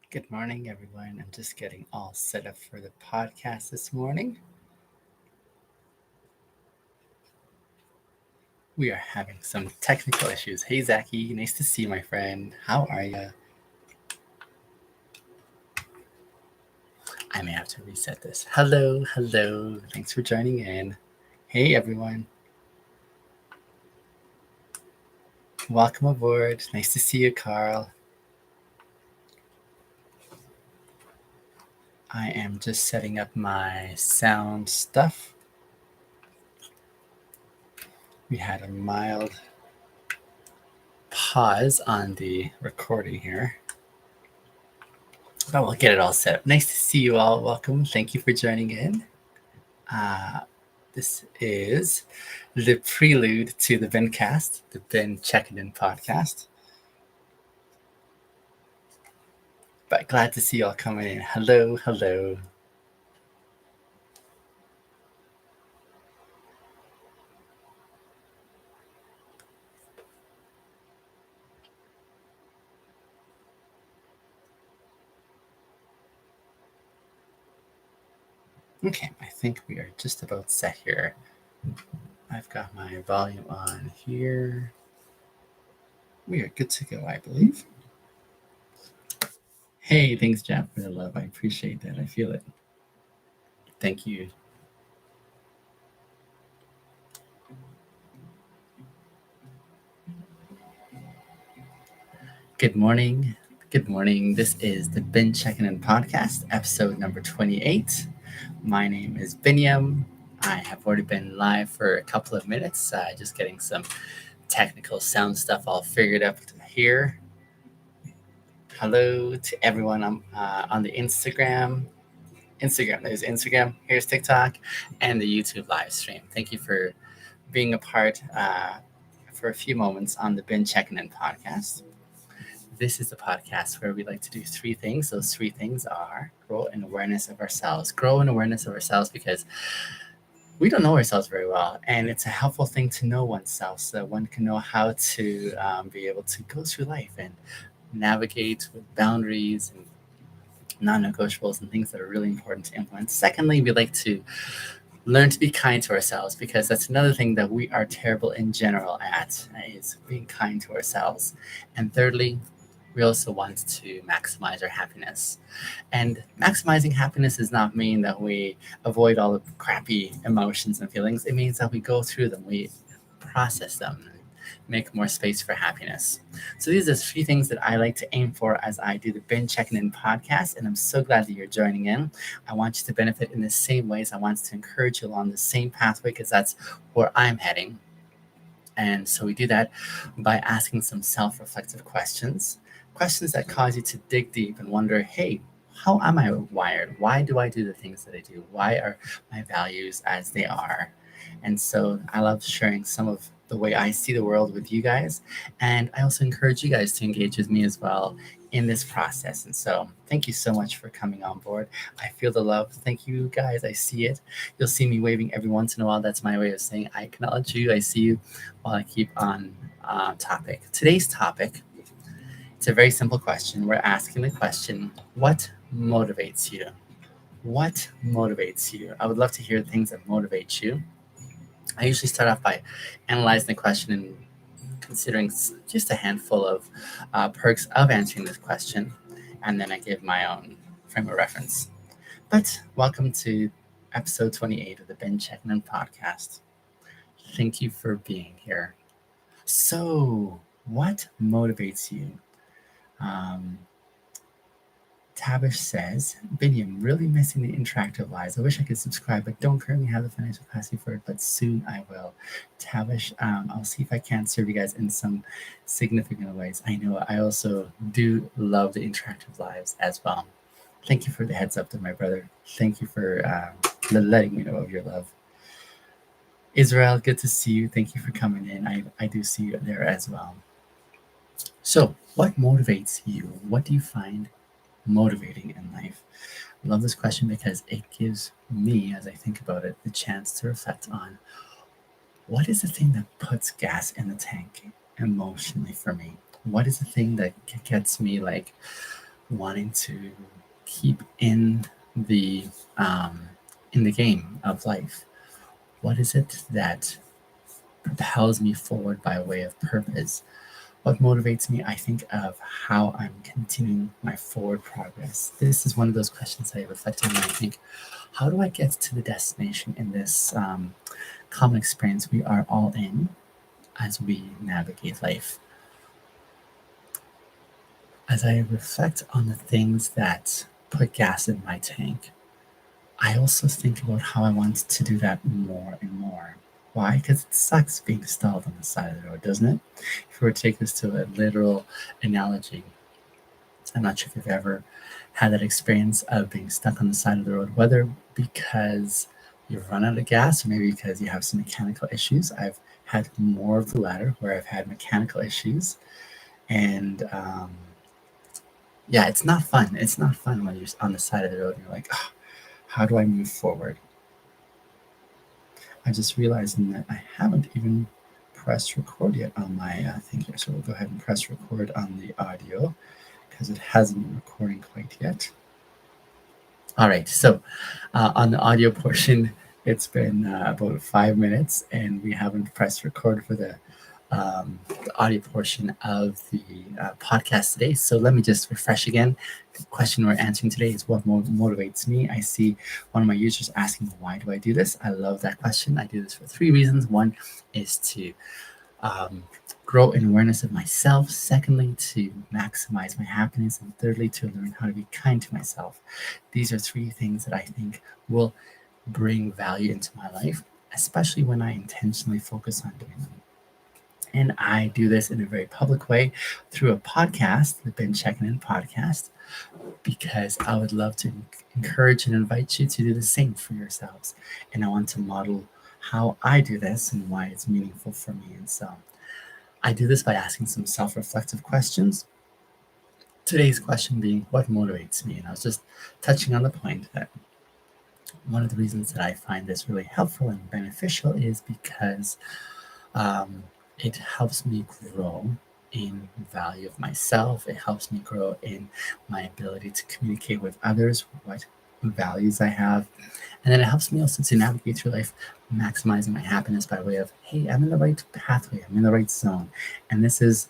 Good morning, everyone. I'm just getting all set up for the podcast this morning. We are having some technical issues. Hey, Zachy, nice to see you, my friend. How are you? I may have to reset this. Hello, hello. Thanks for joining in. Hey, everyone. Welcome aboard. Nice to see you, Carl. I am just setting up my sound stuff. We had a mild pause on the recording here. But we'll get it all set up. Nice to see you all. Welcome. Thank you for joining in. This is the prelude to the Bencast, the Ben Checkin In podcast. But glad to see you all coming in. Hello, hello. Okay, I think we are just about set here. I've got my volume on here. We are good to go, I believe. Hey, thanks, Jeff, for the love. I appreciate that. I feel it. Thank you. Good morning. Good morning. This is the Ben Checkin In podcast, episode number 28. My name is Binyam. I have already been live for a couple of minutes, just getting some technical sound stuff all figured out here. Hello to everyone on the Instagram. There's Instagram, here's TikTok, and the YouTube live stream. Thank you for being a part for a few moments on the Bin Checkin In podcast. This is a podcast where we like to do three things. Those three things are grow an awareness of ourselves. Grow an awareness of ourselves because we don't know ourselves very well. And it's a helpful thing to know oneself so that one can know how to be able to go through life and navigate with boundaries and non-negotiables and things that are really important to implement. Secondly, we like to learn to be kind to ourselves because that's another thing that we are terrible in general at is being kind to ourselves. And thirdly, we also want to maximize our happiness. And maximizing happiness does not mean that we avoid all the crappy emotions and feelings. It means that we go through them, we process them, make more space for happiness. So these are the three things that I like to aim for as I do the Bin Checking In podcast. And I'm so glad that you're joining in. I want you to benefit in the same ways. I want to encourage you along the same pathway because that's where I'm heading. And so we do that by asking some self-reflective questions that cause you to dig deep and wonder, hey, how am I wired? Why do I do the things that I do? Why are my values as they are? And so I love sharing some of the way I see the world with you guys. And I also encourage you guys to engage with me as well in this process. And so thank you so much for coming on board. I feel the love. Thank you guys. I see it. You'll see me waving every once in a while. That's my way of saying I acknowledge you. I see you while I keep on topic. Today's topic, it's a very simple question. We're asking the question, what motivates you? What motivates you? I would love to hear things that motivate you. I usually start off by analyzing the question and considering just a handful of perks of answering this question, and then I give my own frame of reference. But welcome to episode 28 of the Ben Checkin In podcast. Thank you for being here. So, what motivates you? Tavish says, Vinny, I'm really missing the interactive lives. I wish I could subscribe, but don't currently have the financial capacity for it, but soon I will. Tavish, I'll see if I can serve you guys in some significant ways. I know I also do love the interactive lives as well. Thank you for the heads up to my brother. Thank you for letting me know of your love. Israel, good to see you. Thank you for coming in. I do see you there as well. So, what motivates you? What do you find motivating in life? I love this question because it gives me, as I think about it, the chance to reflect on what is the thing that puts gas in the tank emotionally for me? What is the thing that gets me like, wanting to keep the in the game of life. What is it that propels me forward by way of purpose? What motivates me? I think of how I'm continuing my forward progress. This is one of those questions I reflect on and I think, how do I get to the destination in this common experience we are all in as we navigate life? As I reflect on the things that put gas in my tank, I also think about how I want to do that more and more. Why? Because it sucks being stalled on the side of the road, doesn't it? If we were to take this to a literal analogy, I'm not sure if you've ever had that experience of being stuck on the side of the road, whether because you've run out of gas or maybe because you have some mechanical issues. I've had more of the latter, where I've had mechanical issues. And yeah, it's not fun. It's not fun when you're on the side of the road and you're like, oh, how do I move forward? I just realized that I haven't even pressed record yet on my thing here. So we'll go ahead and press record on the audio because it hasn't been recording quite yet. All right, so on the audio portion, it's been about 5 minutes and we haven't pressed record for the audio portion of the podcast today. So let me just refresh again. The question we're answering today is what motivates me. I see one of my users asking, why do I do this? I love that question. I do this for 3 reasons. One is to um, grow in awareness of myself. Secondly, to maximize my happiness. And thirdly, to learn how to be kind to myself. These are 3 things that I think will bring value into my life, especially when I intentionally focus on doing them. And I do this in a very public way through a podcast, the Been Checkin In podcast, because I would love to encourage and invite you to do the same for yourselves. And I want to model how I do this and why it's meaningful for me. And so I do this by asking some self reflective questions. Today's question being, what motivates me? And I was just touching on the point that one of the reasons that I find this really helpful and beneficial is because it helps me grow in value of myself. It helps me grow in my ability to communicate with others, what values I have. And then it helps me also to navigate through life, maximizing my happiness by way of, hey, I'm in the right pathway, I'm in the right zone. And this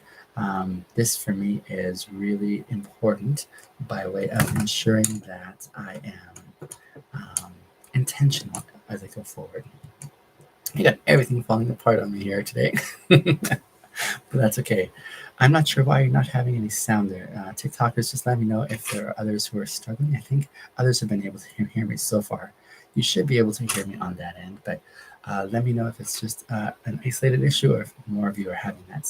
for me is really important by way of ensuring that I am intentional as I go forward. I got everything falling apart on me here today, but that's okay. I'm not sure why you're not having any sound there. TikTokers, just let me know if there are others who are struggling. I think others have been able to hear me so far. You should be able to hear me on that end, but let me know if it's just an isolated issue or if more of you are having that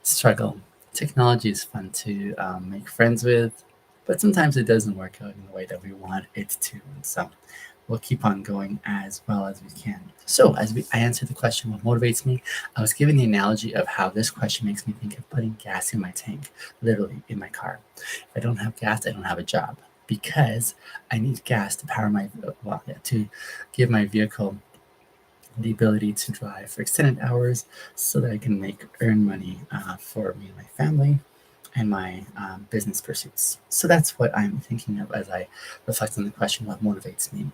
struggle. Technology is fun to make friends with, but sometimes it doesn't work out in the way that we want it to. And so we'll keep on going as well as we can. So, I answered the question, what motivates me? I was giving the analogy of how this question makes me think of putting gas in my tank, literally in my car. If I don't have gas, I don't have a job because I need gas to power to give my vehicle the ability to drive for extended hours so that I can earn money for me and my family and my business pursuits. So that's what I'm thinking of as I reflect on the question, what motivates me?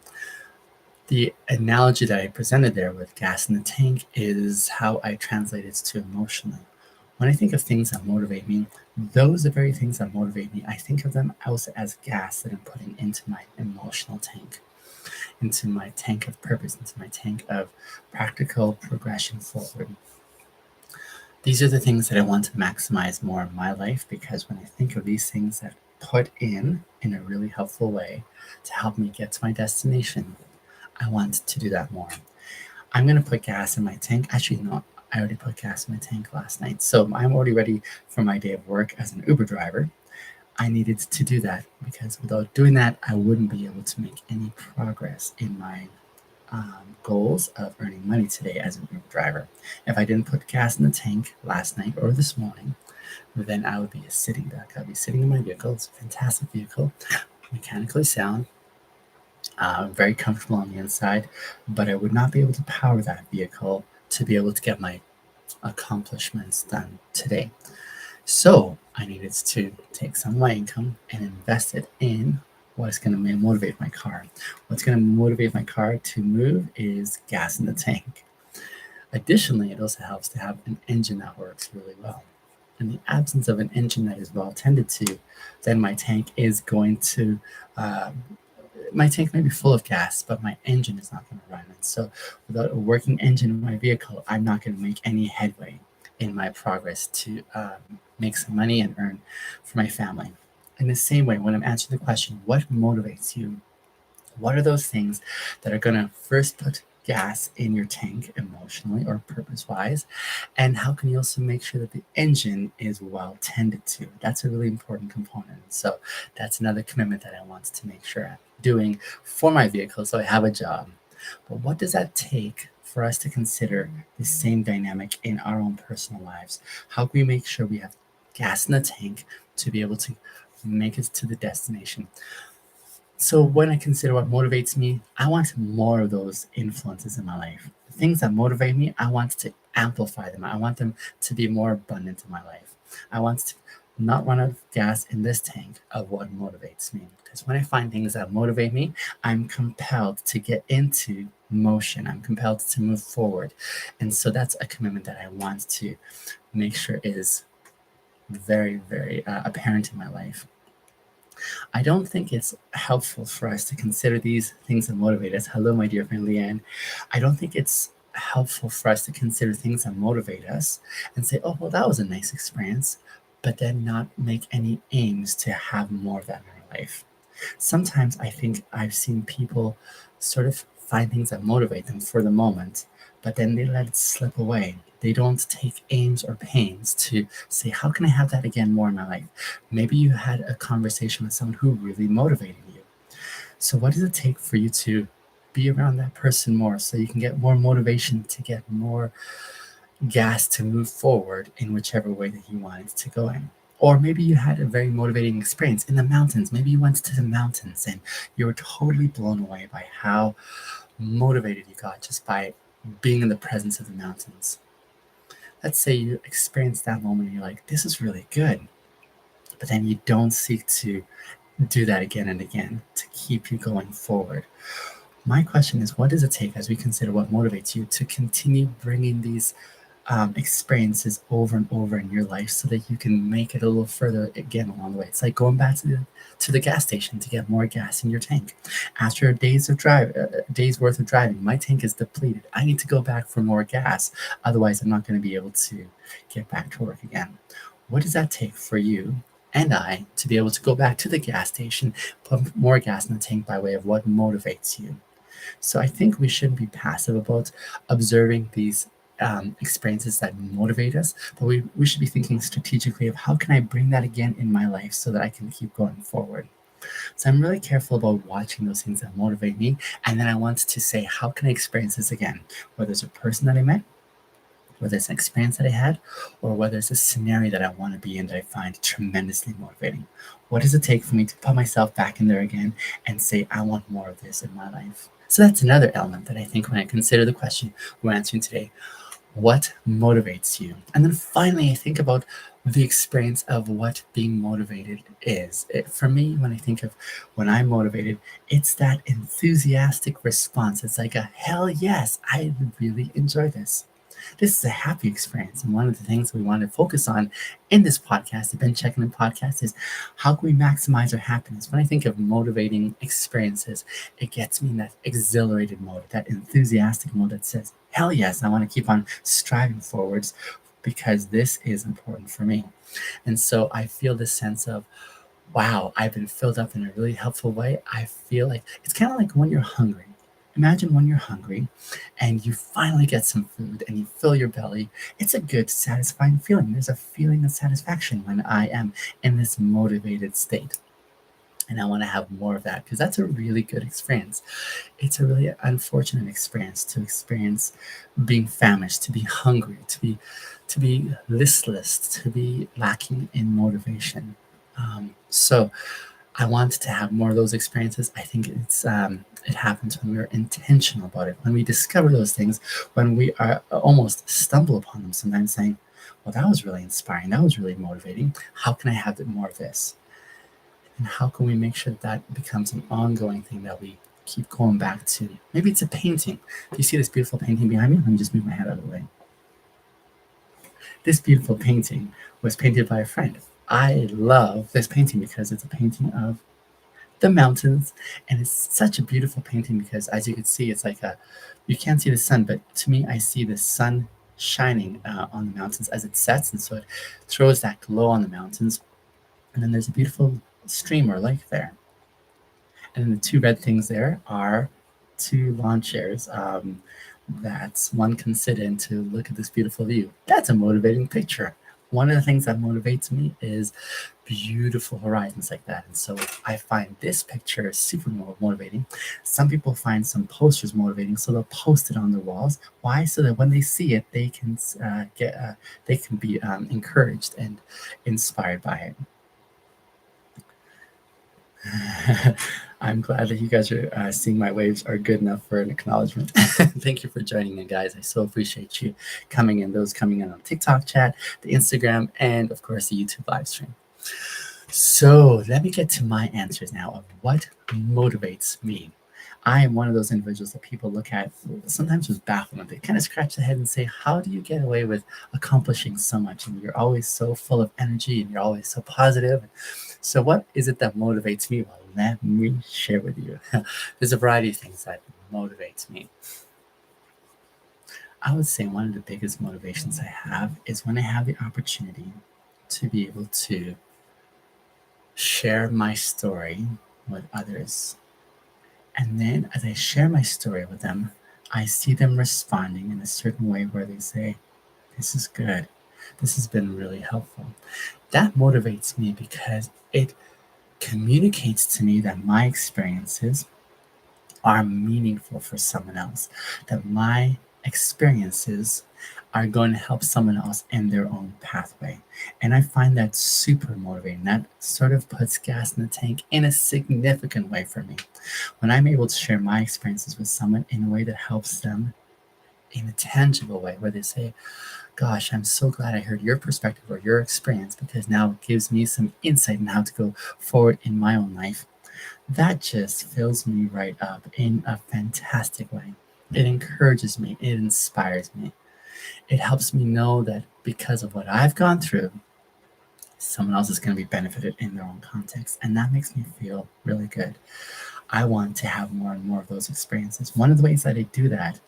The analogy that I presented there with gas in the tank is how I translate it to emotionally. When I think of things that motivate me, those are very things that motivate me. I think of them also as gas that I'm putting into my emotional tank, into my tank of purpose, into my tank of practical progression forward. These are the things that I want to maximize more in my life because when I think of these things that put in a really helpful way to help me get to my destination, I want to do that more. I'm going to put gas in my tank. Actually, no, I already put gas in my tank last night. So I'm already ready for my day of work as an Uber driver. I needed to do that because without doing that, I wouldn't be able to make any progress in my goals of earning money today as an Uber driver. If I didn't put gas in the tank last night or this morning, then I would be a sitting duck. I'd be sitting in my vehicle. It's a fantastic vehicle, mechanically sound, very comfortable on the inside, but I would not be able to power that vehicle to be able to get my accomplishments done today. So I needed to take some of my income and invest it in what's going to motivate my car. What's going to motivate my car to move is gas in the tank. Additionally, it also helps to have an engine that works really well. In the absence of an engine that is well tended to, then uh, my tank may be full of gas, but my engine is not going to run. And so, without a working engine in my vehicle, I'm not going to make any headway in my progress to make some money and earn for my family. In the same way, when I'm answering the question, what motivates you? What are those things that are going to first put gas in your tank emotionally or purpose wise? And how can you also make sure that the engine is well tended to? That's a really important component. So that's another commitment that I want to make sure I'm doing for my vehicle so I have a job. But what does that take for us to consider the same dynamic in our own personal lives? How can we make sure we have gas in the tank to be able to make it to the destination? So when I consider what motivates me, I want more of those influences in my life. The things that motivate me, I want to amplify them. I want them to be more abundant in my life. I want to not run out of gas in this tank of what motivates me. Because when I find things that motivate me, I'm compelled to get into motion. I'm compelled to move forward. And so that's a commitment that I want to make sure is very, very apparent in my life. I don't think it's helpful for us to consider these things that motivate us. Hello, my dear friend Leanne. I don't think it's helpful for us to consider things that motivate us and say, oh, well, that was a nice experience, but then not make any aims to have more of that in our life. Sometimes I think I've seen people sort of find things that motivate them for the moment, but then they let it slip away. They don't take aims or pains to say, how can I have that again more in my life? Maybe you had a conversation with someone who really motivated you. So, what does it take for you to be around that person more so you can get more motivation to get more gas to move forward in whichever way that you wanted to go in? Or maybe you had a very motivating experience in the mountains. Maybe you went to the mountains and you were totally blown away by how motivated you got just by being in the presence of the mountains. Let's say you experience that moment and you're like, this is really good. But then you don't seek to do that again and again to keep you going forward. My question is, what does it take as we consider what motivates you to continue bringing these experiences over and over in your life so that you can make it a little further again along the way? It's like going back to the gas station to get more gas in your tank. After a day's worth of driving, my tank is depleted. I need to go back for more gas. Otherwise, I'm not going to be able to get back to work again. What does that take for you and I to be able to go back to the gas station, put more gas in the tank by way of what motivates you? So I think we shouldn't be passive about observing these experiences that motivate us, but we should be thinking strategically of how can I bring that again in my life so that I can keep going forward. So I'm really careful about watching those things that motivate me. And then I want to say, how can I experience this again? Whether it's a person that I met, whether it's an experience that I had, or whether it's a scenario that I want to be in that I find tremendously motivating. What does it take for me to put myself back in there again and say, I want more of this in my life? So that's another element that I think when I consider the question we're answering today, what motivates you? And then finally, I think about the experience of what being motivated is. For me, when I think of when I'm motivated, it's that enthusiastic response. It's like a hell yes, I really enjoy this. This is a happy experience. And one of the things we want to focus on in this podcast, the Ben Checkin In podcast, is how can we maximize our happiness? When I think of motivating experiences, it gets me in that exhilarated mode, that enthusiastic mode that says, hell yes, I want to keep on striving forwards because this is important for me. And so I feel this sense of, wow, I've been filled up in a really helpful way. I feel like it's kind of like when you're hungry. Imagine when you're hungry and you finally get some food and you fill your belly. It's a good, satisfying feeling. There's a feeling of satisfaction when I am in this motivated state. And I want to have more of that because that's a really good experience. It's a really unfortunate experience to experience being famished, to be hungry, to be listless, to be lacking in motivation. So I want to have more of those experiences. I think it happens when we're intentional about it, when we discover those things, when we are almost stumble upon them sometimes saying, well, that was really inspiring. That was really motivating. How can I have more of this? And how can we make sure that that becomes an ongoing thing that we keep going back to? Maybe it's a painting. Do you see this beautiful painting behind me? Let me just move my head out of the way. This beautiful painting was painted by a friend. I love this painting because it's a painting of the mountains, and it's such a beautiful painting because, as you can see, it's like a you can't see the sun, but to me, I see the sun shining on the mountains as it sets, and so it throws that glow on the mountains. And then there's a beautiful stream or lake there. And then the two red things there are two lawn chairs that one can sit in to look at this beautiful view. That's a motivating picture. One of the things that motivates me is beautiful horizons like that. And so I find this picture super motivating. Some people find some posters motivating, so they'll post it on their walls. Why? So that when they see it, they can be encouraged and inspired by it. I'm glad that you guys are seeing my waves are good enough for an acknowledgement. Thank you for joining in, guys. I so appreciate you coming in, those coming in on TikTok chat, the Instagram, and of course the YouTube live stream. So let me get to my answers now of what motivates me. I am one of those individuals that people look at sometimes with bafflement. They kind of scratch their head and say, how do you get away with accomplishing so much? And you're always so full of energy and you're always so positive. So what is it that motivates me? Well, let me share with you. There's a variety of things that motivates me. I would say one of the biggest motivations I have is when I have the opportunity to be able to share my story with others. And then as I share my story with them, I see them responding in a certain way where they say, this is good. This has been really helpful. That motivates me because it communicates to me that my experiences are meaningful for someone else, that my experiences are going to help someone else in their own pathway. And I find that super motivating. That sort of puts gas in the tank in a significant way for me. When I'm able to share my experiences with someone in a way that helps them in a tangible way, where they say, gosh, I'm so glad I heard your perspective or your experience because now it gives me some insight on how to go forward in my own life. That just fills me right up in a fantastic way. It encourages me, it inspires me. It helps me know that because of what I've gone through, someone else is going to be benefited in their own context. And that makes me feel really good. I want to have more and more of those experiences. One of the ways that I do that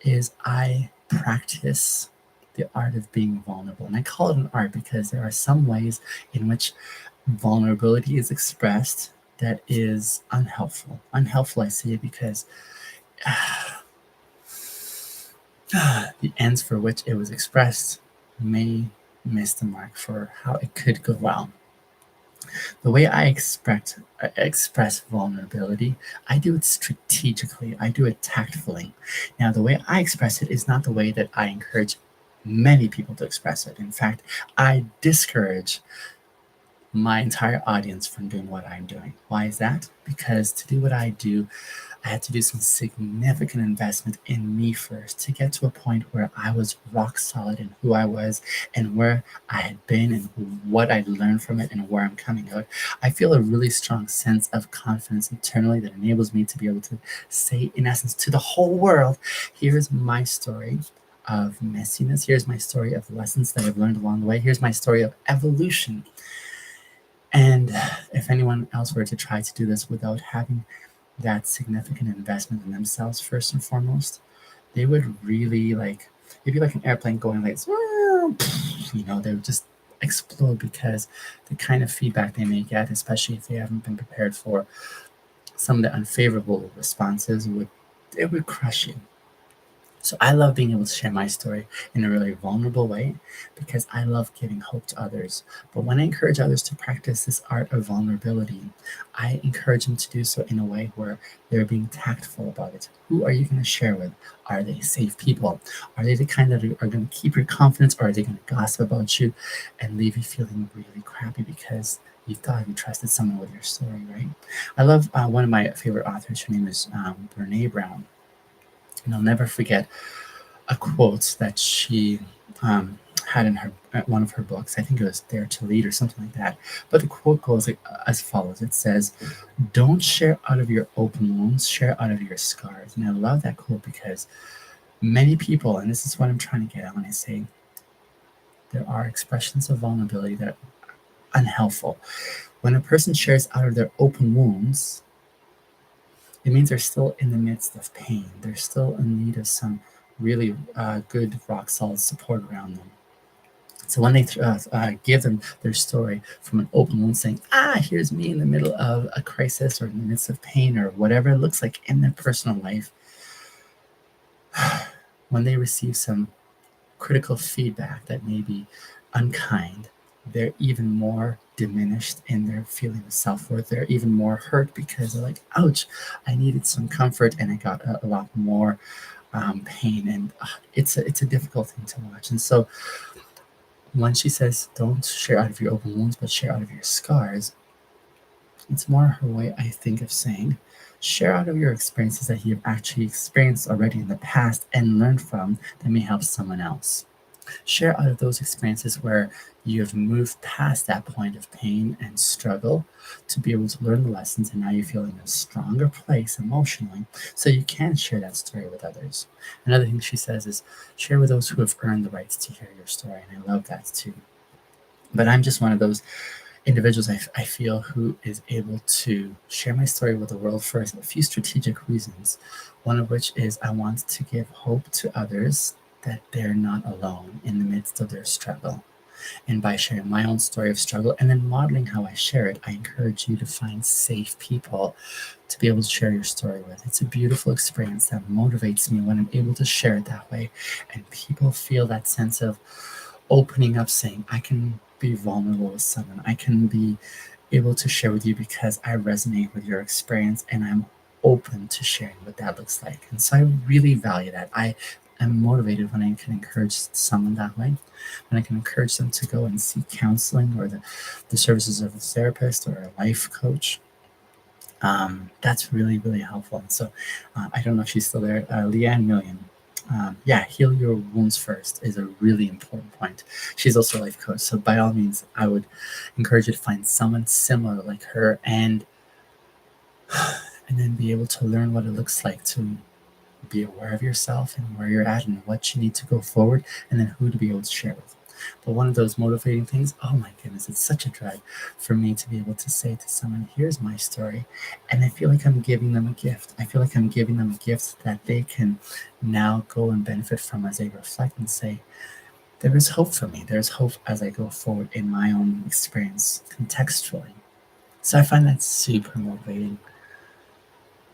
is I practice the art of being vulnerable. And I call it an art because there are some ways in which vulnerability is expressed that is unhelpful. Unhelpful, I say, because the ends for which it was expressed may miss the mark for how it could go well. The way I express vulnerability, I do it strategically. I do it tactfully. Now, the way I express it is not the way that I encourage many people to express it. In fact, I discourage my entire audience from doing what I'm doing. Why is that? Because to do what I do, I had to do some significant investment in me first to get to a point where I was rock solid in who I was and where I had been and what I'd learned from it and where I'm coming out. I feel a really strong sense of confidence internally that enables me to be able to say, in essence, to the whole world, here's my story of messiness. Here's my story of lessons that I've learned along the way. Here's my story of evolution. And if anyone else were to try to do this without having that significant investment in themselves first and foremost, they would really it'd be like an airplane going like, they would just explode because the kind of feedback they may get, especially if they haven't been prepared for some of the unfavorable responses, it would crush you. So I love being able to share my story in a really vulnerable way because I love giving hope to others. But when I encourage others to practice this art of vulnerability, I encourage them to do so in a way where they're being tactful about it. Who are you going to share with? Are they safe people? Are they the kind that are going to keep your confidence, or are they going to gossip about you and leave you feeling really crappy because you thought you trusted someone with your story, right? I love one of my favorite authors. Her name is Brene Brown. And I'll never forget a quote that she had in her one of her books. I think it was Dare to Lead or something like that. But the quote goes like, as follows. It says, "Don't share out of your open wounds, share out of your scars." And I love that quote because many people, and this is what I'm trying to get at when I say there are expressions of vulnerability that are unhelpful. When a person shares out of their open wounds, it means they're still in the midst of pain. They're still in need of some really good, rock solid support around them. So when they give them their story from an open wound, saying, here's me in the middle of a crisis or in the midst of pain or whatever it looks like in their personal life, when they receive some critical feedback that may be unkind, they're even more diminished in their feeling of self-worth. They're even more hurt because they're like, ouch, I needed some comfort and I got a lot more pain. And it's a difficult thing to watch. And so when she says, don't share out of your open wounds, but share out of your scars, it's more her way, I think, of saying, share out of your experiences that you've actually experienced already in the past and learned from that may help someone else. Share out of those experiences where you have moved past that point of pain and struggle to be able to learn the lessons, and now you feel in a stronger place emotionally so you can share that story with others. Another thing she says is share with those who have earned the rights to hear your story, and I love that too. But I'm just one of those individuals I feel who is able to share my story with the world for a few strategic reasons. One of which is I want to give hope to others that they're not alone in the midst of their struggle. And by sharing my own story of struggle and then modeling how I share it, I encourage you to find safe people to be able to share your story with. It's a beautiful experience that motivates me when I'm able to share it that way. And people feel that sense of opening up, saying, I can be vulnerable with someone. I can be able to share with you because I resonate with your experience and I'm open to sharing what that looks like. And so I really value that. I am motivated when I can encourage someone that way, when I can encourage them to go and seek counseling or the services of a therapist or a life coach. That's really, really helpful. And so I don't know if she's still there. Leanne Million. Yeah, heal your wounds first is a really important point. She's also a life coach. So by all means, I would encourage you to find someone similar like her and then be able to learn what it looks like to be aware of yourself and where you're at and what you need to go forward and then who to be able to share with. But one of those motivating things, oh my goodness, it's such a drag for me to be able to say to someone, here's my story. And I feel like I'm giving them a gift. I feel like I'm giving them a gift that they can now go and benefit from as they reflect and say, there is hope for me. There's hope as I go forward in my own experience contextually. So I find that super motivating.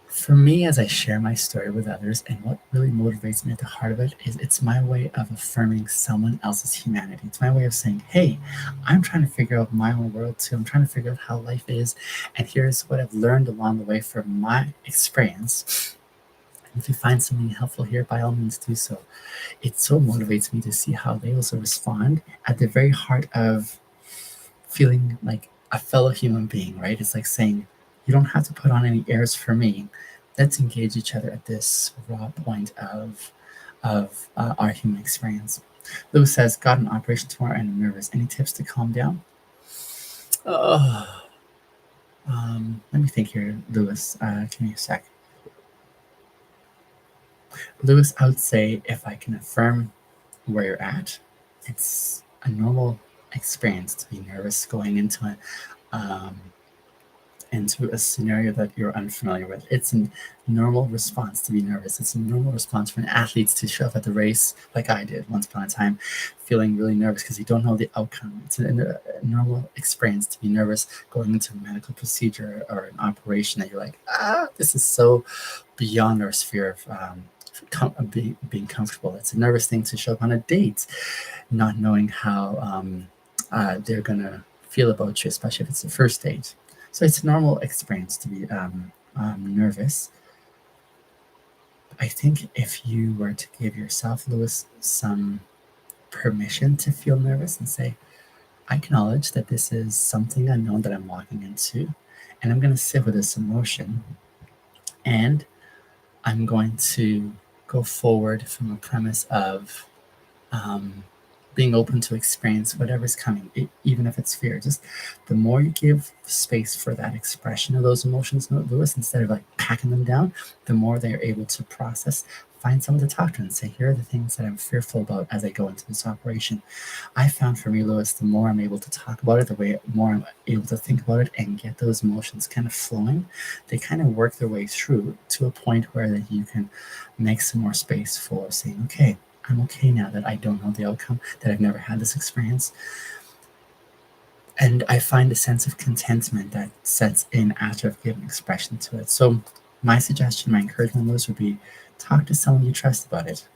For me, as I share my story with others, and what really motivates me at the heart of it is it's my way of affirming someone else's humanity. It's my way of saying, hey, I'm trying to figure out my own world too. I'm trying to figure out how life is. And here's what I've learned along the way from my experience. And if you find something helpful here, by all means do so. It so motivates me to see how they also respond at the very heart of feeling like a fellow human being, right? It's like saying, you don't have to put on any airs for me. Let's engage each other at this raw point of our human experience. Lewis says, got an operation tomorrow and I'm nervous. Any tips to calm down? Oh, let me think here, Lewis. Give me a sec. Lewis, I would say if I can affirm where you're at, it's a normal experience to be nervous going um, into a scenario that you're unfamiliar with. It's a normal response to be nervous. It's a normal response for an athlete to show up at the race, like I did once upon a time, feeling really nervous because you don't know the outcome. It's a normal experience to be nervous going into a medical procedure or an operation that you're like, this is so beyond our sphere of being comfortable. It's a nervous thing to show up on a date, not knowing how they're going to feel about you, especially if it's the first date. So it's a normal experience to be nervous. I think if you were to give yourself, Lewis, some permission to feel nervous and say, I acknowledge that this is something unknown that I'm walking into, and I'm going to sit with this emotion, and I'm going to go forward from a premise of being open to experience whatever's coming, even if it's fear. Just the more you give space for that expression of those emotions, Lewis, instead of like packing them down, the more they're able to process. Find someone to talk to and say, here are the things that I'm fearful about as I go into this operation. I found for me, Lewis, the more I'm able to talk about it, the way more I'm able to think about it and get those emotions kind of flowing, they kind of work their way through to a point where that you can make some more space for saying, okay, I'm okay now that I don't know the outcome, that I've never had this experience. And I find a sense of contentment that sets in after I've given expression to it. So my suggestion, my encouragement, Lewis, would be talk to someone you trust about it.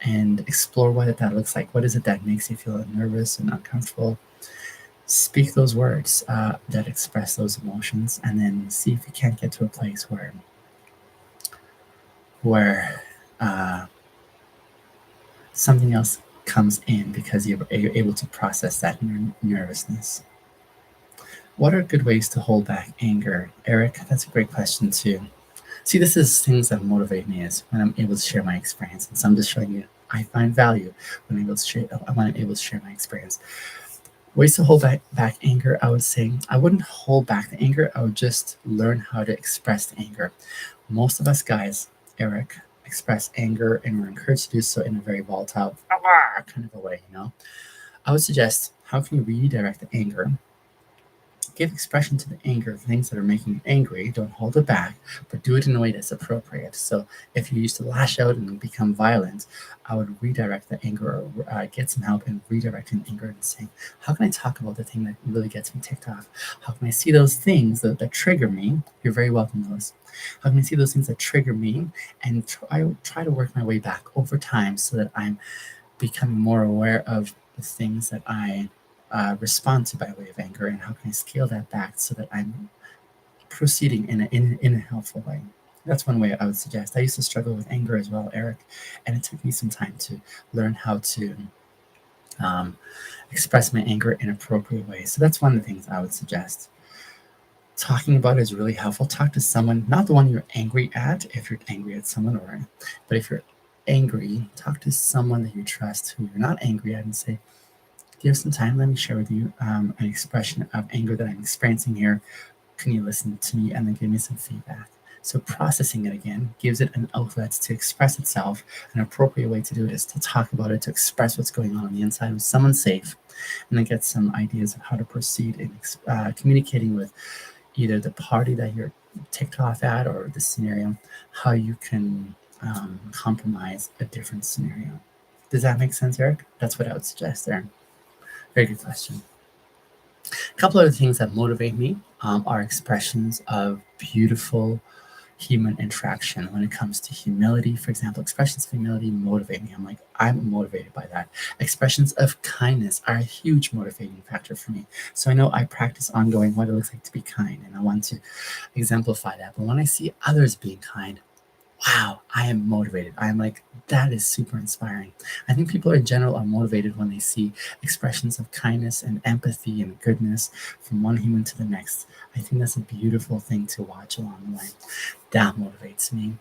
And explore what that looks like. What is it that makes you feel nervous and uncomfortable? Speak those words that express those emotions, and then see if you can't get to a place where something else comes in because you're able to process that nervousness. What are good ways to hold back anger, Eric? That's a great question too. See, this is things that motivate me is when I'm able to share my experience. And so I'm just showing you I find value when I'm able to share my experience. Ways to hold back anger, I would say I wouldn't hold back the anger. I would just learn how to express the anger. Most of us guys, Eric, express anger and we're encouraged to do so in a very volatile kind of a way, you know. I would suggest how can you redirect the anger, give expression to the anger, things that are making you angry. Don't hold it back, but do it in a way that's appropriate. So if you used to lash out and become violent, I would redirect the anger, or get some help in redirecting anger and saying, how can I talk about the thing that really gets me ticked off? How can I see those things that trigger me? You're very welcome, Lois. How can I see those things that trigger me and try to work my way back over time so that I'm becoming more aware of the things that I respond to by way of anger, and how can I scale that back so that I'm proceeding in a helpful way. That's one way I would suggest. I used to struggle with anger as well, Eric, and it took me some time to learn how to um, express my anger in appropriate ways. So that's one of the things I would suggest. Talking about it is really helpful. Talk to someone, not the one you're angry at, if you're angry at someone, but if you're angry, talk to someone that you trust who you're not angry at and say, give some time. Let me share with you an expression of anger that I'm experiencing here. Can you listen to me and then give me some feedback? So processing it again gives it an outlet to express itself. An appropriate way to do it is to talk about it, to express what's going on the inside with someone safe, and then get some ideas of how to proceed in communicating with either the party that you're ticked off at or the scenario, how you can compromise a different scenario. Does that make sense, Eric? That's what I would suggest there. Very good question. A couple other things that motivate me are expressions of beautiful human interaction. When it comes to humility, for example, expressions of humility motivate me. I'm motivated by that. Expressions of kindness are a huge motivating factor for me. So I know I practice ongoing what it looks like to be kind, and I want to exemplify that. But when I see others being kind, wow, I am motivated. I'm like, that is super inspiring. I think people in general are motivated when they see expressions of kindness and empathy and goodness from one human to the next. I think that's a beautiful thing to watch along the way. That motivates me.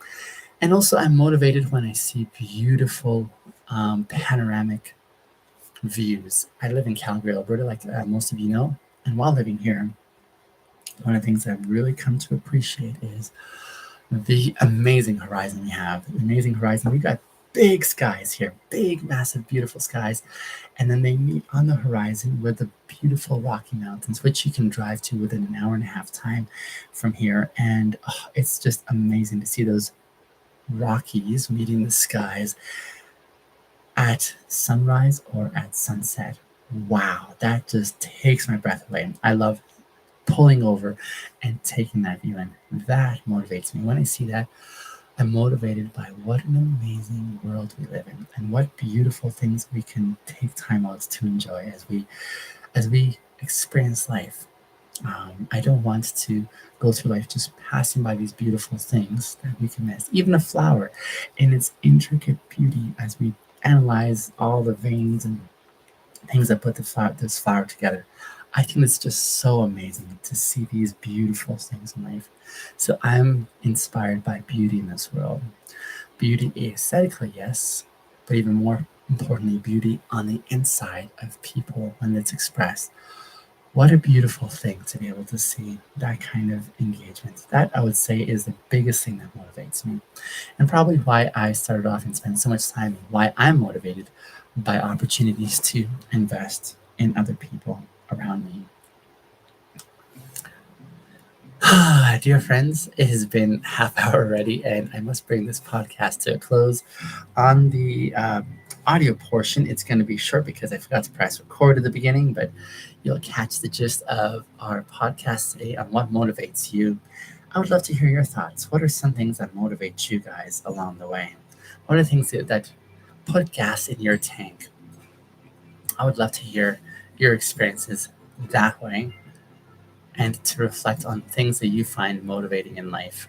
And also, I'm motivated when I see beautiful panoramic views. I live in Calgary, Alberta, like most of you know. And while living here, one of the things I've really come to appreciate is the amazing horizon we have. The amazing horizon. We've got big skies here, big, massive, beautiful skies. And then they meet on the horizon with the beautiful Rocky Mountains, which you can drive to within an hour and a half time from here. And it's just amazing to see those Rockies meeting the skies at sunrise or at sunset. Wow, that just takes my breath away. I love pulling over and taking that view, and that motivates me. When I see that, I'm motivated by what an amazing world we live in and what beautiful things we can take time out to enjoy as we experience life. I don't want to go through life just passing by these beautiful things that we can miss. Even a flower in its intricate beauty as we analyze all the veins and things that put this flower together. I think it's just so amazing to see these beautiful things in life. So I'm inspired by beauty in this world. Beauty aesthetically, yes, but even more importantly, beauty on the inside of people when it's expressed. What a beautiful thing to be able to see that kind of engagement. That I would say is the biggest thing that motivates me, and probably why I started off and spent so much time, and why I'm motivated by opportunities to invest in other people around me. Dear friends, it has been half hour already, and I must bring this podcast to a close. On the audio portion, it's going to be short because I forgot to press record at the beginning, but you'll catch the gist of our podcast today on what motivates you. I would love to hear your thoughts. What are some things that motivate you guys along the way? What are things that put gas in your tank? I would love to hear your experiences that way and to reflect on things that you find motivating in life.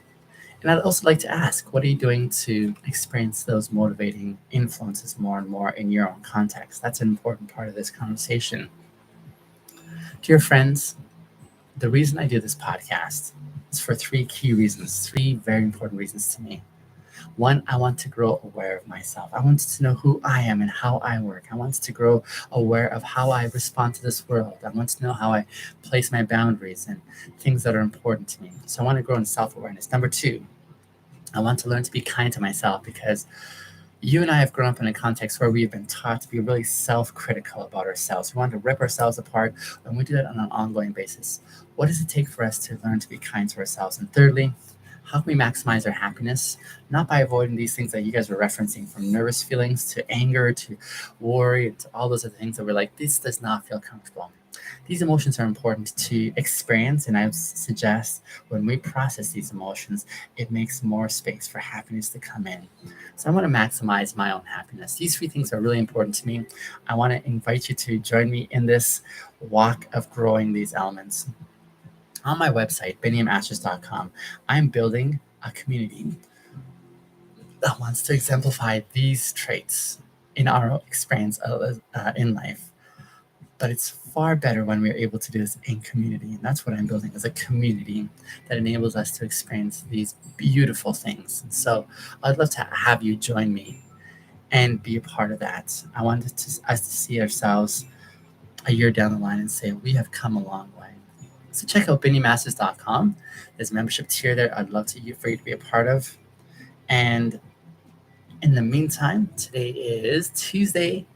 And I'd also like to ask, what are you doing to experience those motivating influences more and more in your own context? That's an important part of this conversation. Dear friends, the reason I do this podcast is for three key reasons, three very important reasons to me. One, I want to grow aware of myself. I want to know who I am and how I work. I want to grow aware of how I respond to this world. I want to know how I place my boundaries and things that are important to me. So I want to grow in self awareness. Number two, I want to learn to be kind to myself because you and I have grown up in a context where we've been taught to be really self critical about ourselves. We want to rip ourselves apart, and we do that on an ongoing basis. What does it take for us to learn to be kind to ourselves? And thirdly, how can we maximize our happiness? Not by avoiding these things that you guys were referencing, from nervous feelings to anger to worry to all those other things that we're like, this does not feel comfortable. These emotions are important to experience, and I would suggest when we process these emotions, it makes more space for happiness to come in. So I want to maximize my own happiness. These three things are really important to me. I want to invite you to join me in this walk of growing these elements. On my website, beniamasters.com, I'm building a community that wants to exemplify these traits in our experience in life. But it's far better when we're able to do this in community. And that's what I'm building, is a community that enables us to experience these beautiful things. And so I'd love to have you join me and be a part of that. I wanted us to see ourselves a year down the line and say, we have come a long way. So check out BinnyMasters.com. There's a membership tier there I'd love for you to be a part of. And in the meantime, today is Tuesday,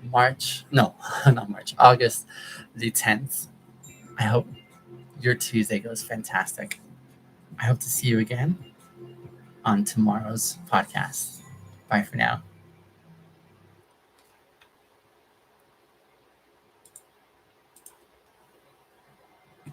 not March, August the 10th. I hope your Tuesday goes fantastic. I hope to see you again on tomorrow's podcast. Bye for now.